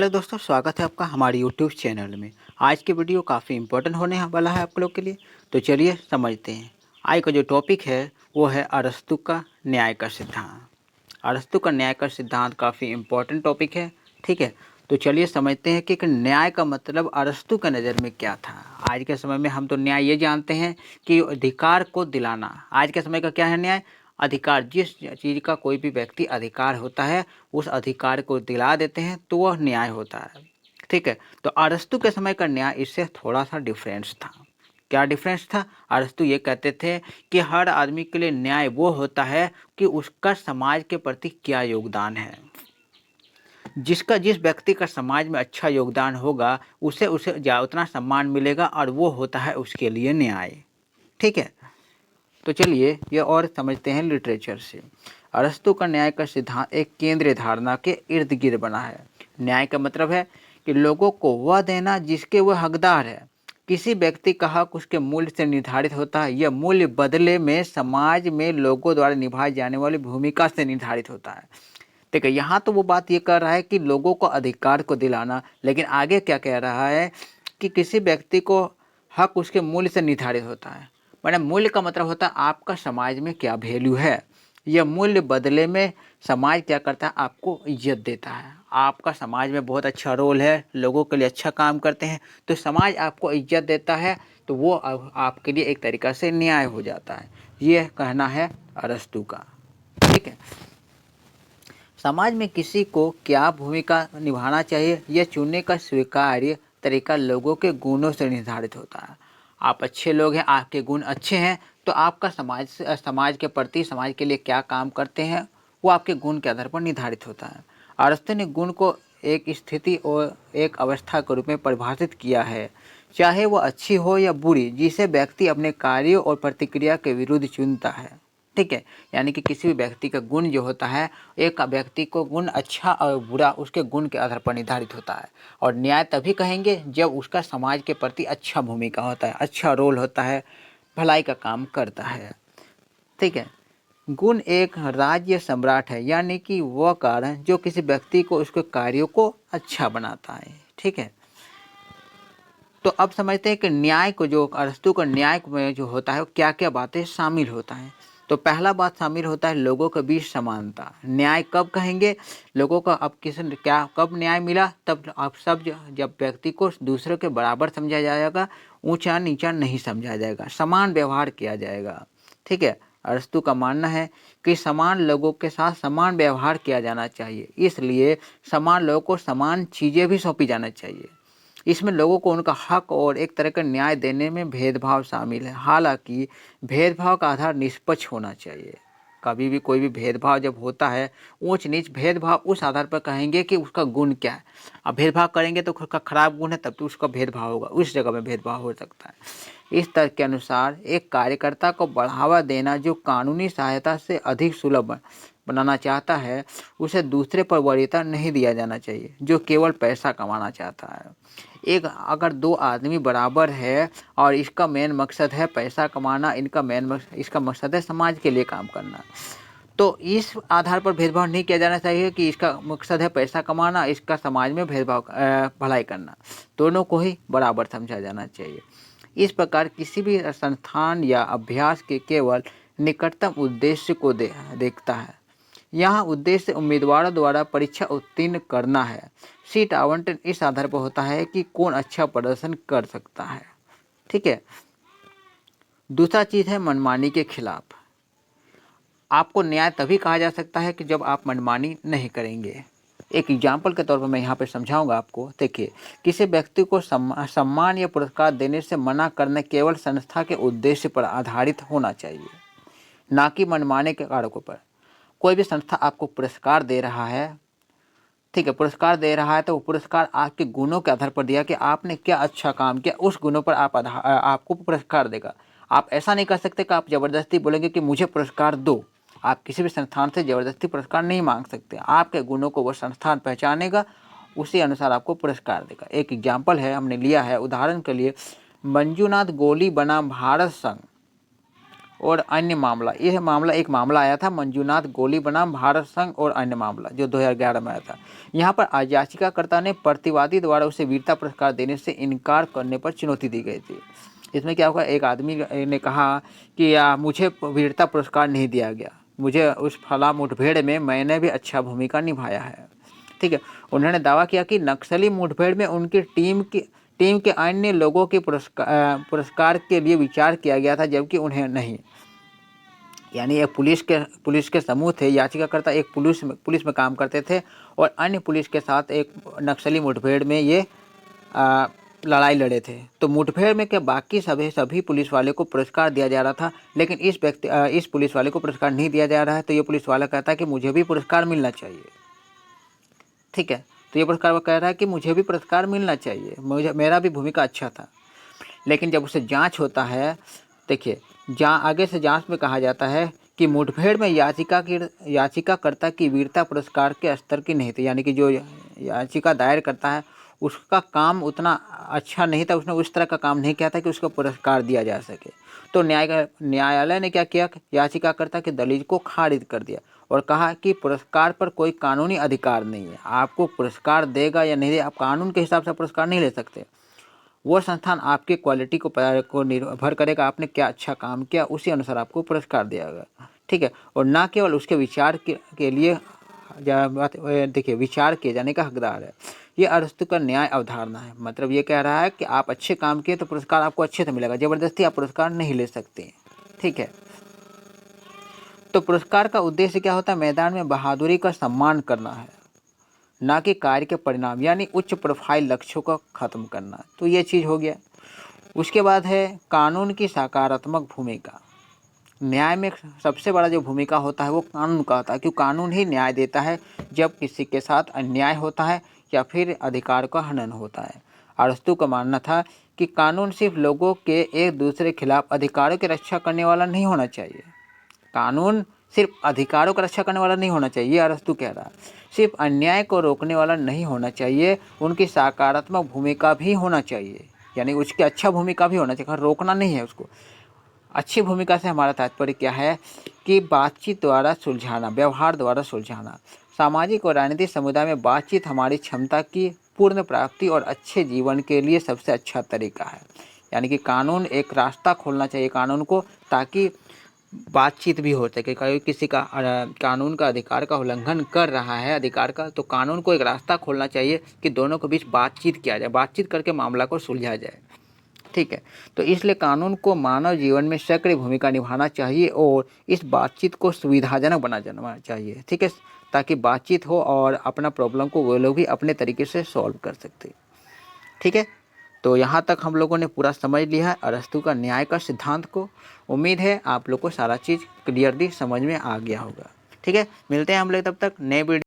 Hello दोस्तों, स्वागत है आपका हमारे यूट्यूब चैनल में। आज की वीडियो काफ़ी इम्पोर्टेंट होने वाला है आप लोग के लिए। तो चलिए समझते हैं। आज का जो टॉपिक है वो है अरस्तू का न्याय का सिद्धांत। अरस्तू का न्याय का सिद्धांत काफ़ी इम्पोर्टेंट टॉपिक है। ठीक है, तो चलिए समझते हैं कि न्याय का मतलब अरस्तू के नज़र में क्या था। आज के समय में हम तो न्याय ये जानते हैं कि अधिकार को दिलाना। आज के समय का क्या है न्याय? अधिकार। जिस चीज़ का कोई भी व्यक्ति अधिकार होता है उस अधिकार को दिला देते हैं तो वह न्याय होता है। ठीक है, तो अरस्तू के समय का न्याय इससे थोड़ा सा डिफरेंस था। क्या डिफरेंस था? अरस्तू ये कहते थे कि हर आदमी के लिए न्याय वो होता है कि उसका समाज के प्रति क्या योगदान है। जिस व्यक्ति का समाज में अच्छा योगदान होगा उसे उसे उतना सम्मान मिलेगा और वो होता है उसके लिए न्याय। ठीक है, तो चलिए ये और समझते हैं लिटरेचर से। अरस्तू का न्याय का सिद्धांत एक केंद्रीय धारणा के इर्द गिर्द बना है। न्याय का मतलब है कि लोगों को वह देना जिसके वह हकदार है। किसी व्यक्ति का हक उसके मूल्य से निर्धारित होता है। यह मूल्य बदले में समाज में लोगों द्वारा निभाई जाने वाली भूमिका से निर्धारित होता है। ठीक है, यहाँ तो वो बात ये कर रहा है कि लोगों को अधिकार को दिलाना, लेकिन आगे क्या कह रहा है कि किसी व्यक्ति को हक उसके मूल्य से निर्धारित होता है। मैंने मूल्य का मतलब होता है आपका समाज में क्या वैल्यू है। यह मूल्य बदले में समाज क्या करता है? आपको इज्जत देता है। आपका समाज में बहुत अच्छा रोल है, लोगों के लिए अच्छा काम करते हैं तो समाज आपको इज्जत देता है, तो वो आपके लिए एक तरीक़ा से न्याय हो जाता है। यह कहना है अरस्तू का। ठीक है, समाज में किसी को क्या भूमिका निभाना चाहिए यह चुनने का स्वीकार्य तरीका लोगों के गुणों से निर्धारित होता है। आप अच्छे लोग हैं, आपके गुण अच्छे हैं, तो आपका समाज के प्रति, समाज के लिए क्या काम करते हैं वो आपके गुण के आधार पर निर्धारित होता है। अरस्तू ने गुण को एक स्थिति और एक अवस्था के रूप में परिभाषित किया है, चाहे वह अच्छी हो या बुरी, जिसे व्यक्ति अपने कार्यों और प्रतिक्रिया के विरुद्ध चुनता है। ठीक है, यानी कि किसी भी व्यक्ति का गुण जो होता है, एक व्यक्ति को गुण अच्छा और बुरा उसके गुण के आधार पर निर्धारित होता है। और न्याय तभी कहेंगे जब उसका समाज के प्रति अच्छा भूमिका होता है, अच्छा रोल होता है, भलाई का काम करता है। ठीक है, गुण एक राज्य सम्राट है, यानी कि वह कारण जो किसी व्यक्ति को उसके कार्यों को अच्छा बनाता है। ठीक है, तो अब समझते हैं कि न्याय को, जो अरस्तू का न्याय में जो होता है वो क्या क्या बातें शामिल होता है। तो पहला बात शामिल होता है लोगों के बीच समानता। न्याय कब कहेंगे? लोगों का अब किसी क्या कब न्याय मिला? तब आप सब जब व्यक्ति को दूसरों के बराबर समझा जाएगा, ऊंचा नीचा नहीं समझा जाएगा, समान व्यवहार किया जाएगा। ठीक है, अरस्तू का मानना है कि समान लोगों के साथ समान व्यवहार किया जाना चाहिए, इसलिए समान लोगों को समान चीज़ें भी सौंपी जाना चाहिए। इसमें लोगों को उनका हक और एक तरह का न्याय देने में भेदभाव शामिल है। हालांकि भेदभाव का आधार निष्पक्ष होना चाहिए। कभी भी कोई भी भेदभाव जब होता है, ऊंच नीच भेदभाव, उस आधार पर कहेंगे कि उसका गुण क्या है। अब भेदभाव करेंगे तो उसका खराब गुण है तब तो उसका भेदभाव होगा, उस जगह में भेदभाव हो सकता है। इस तर्क के अनुसार एक कार्यकर्ता को बढ़ावा देना जो कानूनी सहायता से अधिक सुलभ बनाना चाहता है, उसे दूसरे पर वरीयता नहीं दिया जाना चाहिए जो केवल पैसा कमाना चाहता है। एक अगर दो आदमी बराबर है और इसका मेन मकसद है पैसा कमाना, इसका मकसद है समाज के लिए काम करना, तो इस आधार पर भेदभाव नहीं किया जाना चाहिए कि इसका मकसद है पैसा कमाना, इसका समाज में भेदभाव भलाई करना। दोनों को ही बराबर समझा जाना चाहिए। इस प्रकार किसी भी संस्थान या अभ्यास के केवल निकटतम उद्देश्य को देखता है। यहाँ उद्देश्य उम्मीदवारों द्वारा परीक्षा उत्तीर्ण करना है। सीट आवंटन इस आधार पर होता है कि कौन अच्छा प्रदर्शन कर सकता है। ठीक है, दूसरा चीज़ है मनमानी के खिलाफ। आपको न्याय तभी कहा जा सकता है कि जब आप मनमानी नहीं करेंगे। एक एग्जाम्पल के तौर पर मैं यहाँ पर समझाऊंगा आपको। देखिए, किसी व्यक्ति को सम्मान या पुरस्कार देने से मना करना केवल संस्था के उद्देश्य पर आधारित होना चाहिए, ना कि मनमाने के कारकों पर। कोई भी संस्था आपको पुरस्कार दे रहा है, ठीक है, पुरस्कार दे रहा है तो वो पुरस्कार आपके गुणों के आधार पर दिया कि आपने क्या अच्छा काम किया, उस गुणों पर आपको पुरस्कार देगा। आप ऐसा नहीं कर सकते कि आप ज़बरदस्ती बोलेंगे कि मुझे पुरस्कार दो। आप किसी भी संस्थान से ज़बरदस्ती पुरस्कार नहीं मांग सकते। आपके गुणों को वो संस्थान पहचानेगा, उसी अनुसार आपको पुरस्कार देगा। एक एग्जाम्पल है, हमने लिया है उदाहरण के लिए, मंजूनाथ गोली बनाम भारत संघ और अन्य मामला, यह मामला एक मामला आया था मंजूनाथ गोली बनाम भारत संघ और अन्य मामला, जो 2011 में आया था। यहाँ पर आज याचिकाकर्ता ने प्रतिवादी द्वारा उसे वीरता पुरस्कार देने से इनकार करने पर चुनौती दी गई थी। इसमें क्या हुआ, एक आदमी ने कहा कि मुझे वीरता पुरस्कार नहीं दिया गया, मुझे उस फला मुठभेड़ में मैंने भी अच्छा भूमिका निभाया है। ठीक है, उन्होंने दावा किया कि नक्सली मुठभेड़ में उनकी टीम के अन्य लोगों के पुरस्कार के लिए विचार किया गया था, जबकि उन्हें नहीं। यानी एक पुलिस के समूह थे, याचिकाकर्ता एक पुलिस में काम करते थे और अन्य पुलिस के साथ एक नक्सली मुठभेड़ में ये लड़ाई लड़े थे। तो मुठभेड़ में के बाकी सभी पुलिस वाले को पुरस्कार दिया जा रहा था, लेकिन इस पुलिस वाले को पुरस्कार नहीं दिया जा रहा है। तो ये पुलिस वाला कहता है कि मुझे भी पुरस्कार मिलना चाहिए। ठीक है, तो ये पुरस्कार कह रहा है कि मुझे भी पुरस्कार मिलना चाहिए, मेरा भी भूमिका अच्छा था। लेकिन जब उसे जांच होता है, देखिए आगे से जांच में कहा जाता है कि मुठभेड़ में याचिकाकर्ता की वीरता पुरस्कार के स्तर की नहीं थी। यानी कि जो याचिका दायर करता है उसका काम उतना अच्छा नहीं था, उसने उस तरह का काम नहीं किया था कि उसको पुरस्कार दिया जा सके। तो न्यायालय ने क्या किया, याचिकाकर्ता की दलील को खारिज कर दिया और कहा कि पुरस्कार पर कोई कानूनी अधिकार नहीं है, आपको पुरस्कार देगा या नहीं देगा, आप कानून के हिसाब से पुरस्कार नहीं ले सकते। वो संस्थान आपके क्वालिटी को निर्भर करेगा, आपने क्या अच्छा काम किया उसी अनुसार आपको पुरस्कार दिया जाएगा। ठीक है, और ना केवल उसके विचार के लिए देखिए विचार किए जाने का हकदार है। ये अरस्तु का न्याय अवधारणा है। मतलब ये कह रहा है कि आप अच्छे काम किए तो पुरस्कार आपको अच्छे से मिलेगा, ज़बरदस्ती आप पुरस्कार नहीं ले सकते। ठीक है, तो पुरस्कार का उद्देश्य क्या होता है, मैदान में बहादुरी का सम्मान करना है, ना कि कार्य के परिणाम, यानी उच्च प्रोफाइल लक्ष्यों को खत्म करना। तो ये चीज़ हो गया। उसके बाद है कानून की सकारात्मक भूमिका। न्याय में सबसे बड़ा जो भूमिका होता है वो कानून का होता है, क्योंकि कानून ही न्याय देता है जब किसी के साथ अन्याय होता है या फिर अधिकार का हनन होता है। अरस्तु का मानना था कि कानून सिर्फ लोगों के एक दूसरे के खिलाफ अधिकारों की रक्षा करने वाला नहीं होना चाहिए। कानून सिर्फ अधिकारों की रक्षा करने वाला नहीं होना चाहिए, अरस्तु कह रहा है। सिर्फ अन्याय को रोकने वाला नहीं होना चाहिए, उनकी सकारात्मक भूमिका भी होना चाहिए। यानी उसकी अच्छा भूमिका भी होना चाहिए, रोकना नहीं है उसको। अच्छी भूमिका से हमारा तात्पर्य क्या है कि बातचीत द्वारा सुलझाना, व्यवहार द्वारा सुलझाना। सामाजिक और राजनीतिक समुदाय में बातचीत हमारी क्षमता की पूर्ण प्राप्ति और अच्छे जीवन के लिए सबसे अच्छा तरीका है। यानी कि कानून एक रास्ता खोलना चाहिए कानून को, ताकि बातचीत भी हो सके। कहीं किसी का कानून का अधिकार का उल्लंघन कर रहा है अधिकार का, तो कानून को एक रास्ता खोलना चाहिए कि दोनों के बीच बातचीत किया जाए, बातचीत करके मामला को सुलझा जाए। ठीक है, तो इसलिए कानून को मानव जीवन में सक्रिय भूमिका निभाना चाहिए और इस बातचीत को सुविधाजनक बनाना चाहिए। ठीक है, ताकि बातचीत हो और अपना प्रॉब्लम को वो लोग भी अपने तरीके से सॉल्व कर सकते। ठीक है, तो यहाँ तक हम लोगों ने पूरा समझ लिया है अरस्तु का न्याय का सिद्धांत को। उम्मीद है आप लोग को सारा चीज़ क्लियरली समझ में आ गया होगा। ठीक है, मिलते हैं हम लोग तब तक नए वीडियो।